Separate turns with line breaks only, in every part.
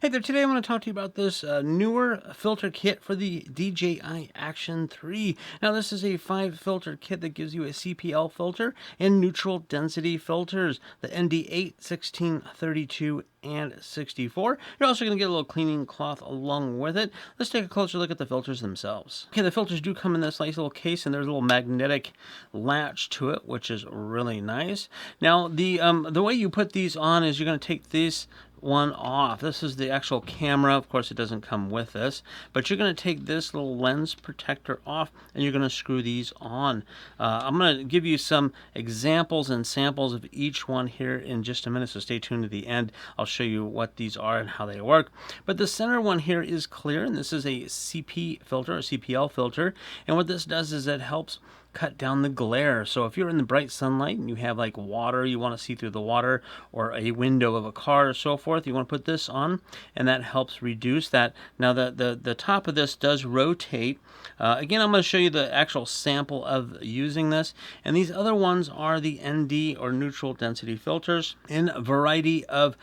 Hey there, today I want to talk to you about this newer filter kit for the DJI Action 3. Now this is a 5 filter kit that gives you a CPL filter and neutral density filters, the ND8, 16, 32, and 64. You're also going to get a little cleaning cloth along with it. Let's take a closer look at the filters themselves. Okay, the filters do come in this nice little case, and there's a little magnetic latch to it, which is really nice. Now the way you put these on is you're going to take these one off. This is the actual camera. Of course, it doesn't come with this, but you're going to take this little lens protector off and you're going to screw these on. I'm going to give you some examples and samples of each one here in just a minute, so stay tuned to the end. I'll show you what these are and how they work. But the center one here is clear, and this is a CP filter, a CPL filter, and what this does is it helps cut down the glare. So if you're in the bright sunlight and you have like water, you want to see through the water, or a window of a car or so forth, you want to put this on, and that helps reduce that. Now the top of this does rotate. Again, I'm going to show you the actual sample of using this, and these other ones are the ND or neutral density filters in a variety of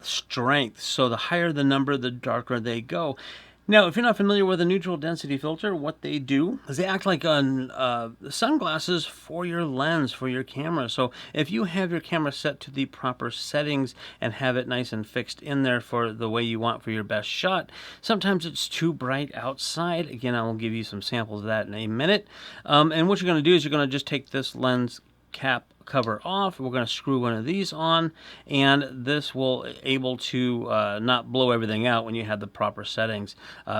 strength. So the higher the number, the darker they go. Now, if you're not familiar with a neutral density filter, what they do is they act like sunglasses for your lens, for your camera. So if you have your camera set to the proper settings and have it nice and fixed in there for the way you want for your best shot, sometimes it's too bright outside. Again, I will give you some samples of that in a minute. And what you're going to do is you're going to just take this lens cap cover off. We're going to screw one of these on, and this will able to not blow everything out when you have the proper settings.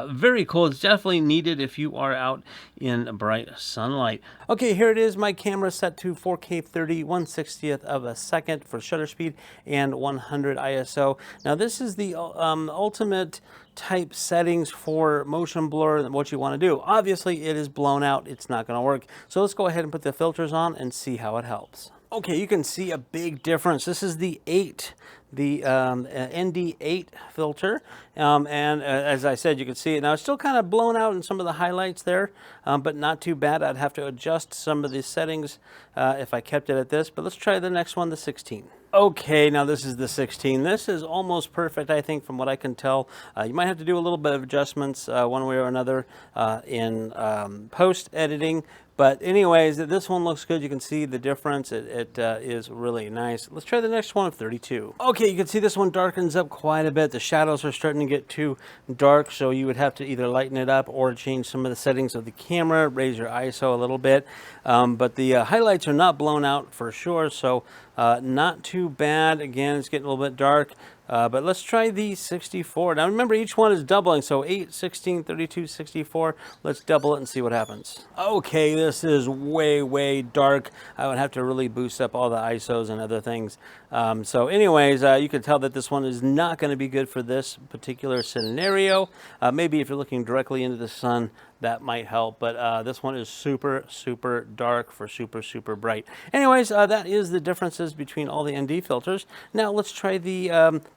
Very cool. It's definitely needed if you are out in bright sunlight. Okay, here it is. My camera set to 4K 30, 1/60th of a second for shutter speed and 100 ISO. Now this is the ultimate type settings for motion blur and what you want to do. Obviously it is blown out, it's not going to work. So let's go ahead and put the filters on and see how it helps. Okay, you can see a big difference. This is the ND8 filter, and as I said, you can see it now. It's still kind of blown out in some of the highlights there, but not too bad. I'd have to adjust some of the settings if I kept it at this, but let's try the next one, the 16. Okay, now this is the 16. This is almost perfect, I think, from what I can tell. You might have to do a little bit of adjustments one way or another in post editing. But anyways, this one looks good. You can see the difference. It is really nice. Let's try the next one of 32. Okay, you can see this one darkens up quite a bit. The shadows are starting to get too dark, so you would have to either lighten it up or change some of the settings of the camera, raise your ISO a little bit. But the highlights are not blown out for sure, so not too bad. Again, it's getting a little bit dark. But let's try the 64. Now remember, each one is doubling, so 8, 16, 32, 64. Let's double it and see what happens. Okay, this is way dark. I would have to really boost up all the ISOs and other things. So anyways, you can tell that this one is not going to be good for this particular scenario. Maybe if you're looking directly into the sun, that might help, but this one is super dark for super bright. Anyways, that is the differences between all the ND filters. Now let's try the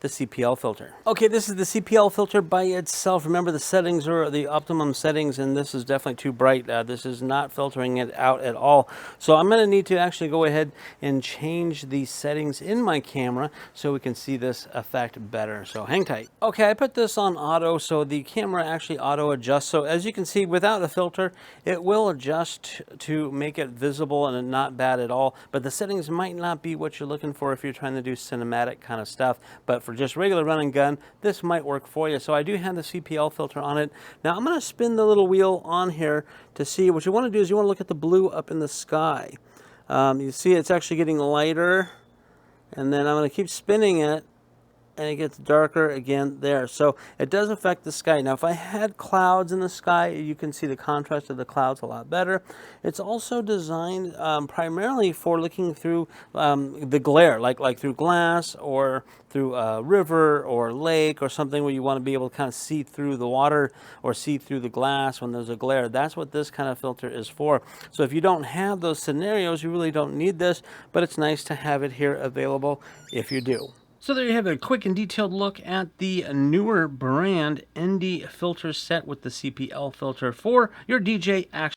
CPL filter. Okay, this is the CPL filter by itself. Remember, the settings are the optimum settings, and this is definitely too bright. This is not filtering it out at all. So I'm going to need to actually go ahead and change the settings in my camera so we can see this effect better. So hang tight. Okay, I put this on auto, so the camera actually auto adjusts. So as you can see, without a filter, it will adjust to make it visible and not bad at all. But the settings might not be what you're looking for if you're trying to do cinematic kind of stuff. But for just regular run and gun, this might work for you. So I do have the CPL filter on it. Now I'm going to spin the little wheel on here to see. What you want to do is you want to look at the blue up in the sky. You see it's actually getting lighter. And then I'm going to keep spinning it, and it gets darker again there. So it does affect the sky. Now if I had clouds in the sky, you can see the contrast of the clouds a lot better. It's also designed primarily for looking through the glare, like through glass or through a river or lake or something where you want to be able to kind of see through the water or see through the glass when there's a glare. That's what this kind of filter is for. So if you don't have those scenarios, you really don't need this, but it's nice to have it here available if you do. So there you have a quick and detailed look at the Neewer brand ND filter set with the CPL filter for your DJI Action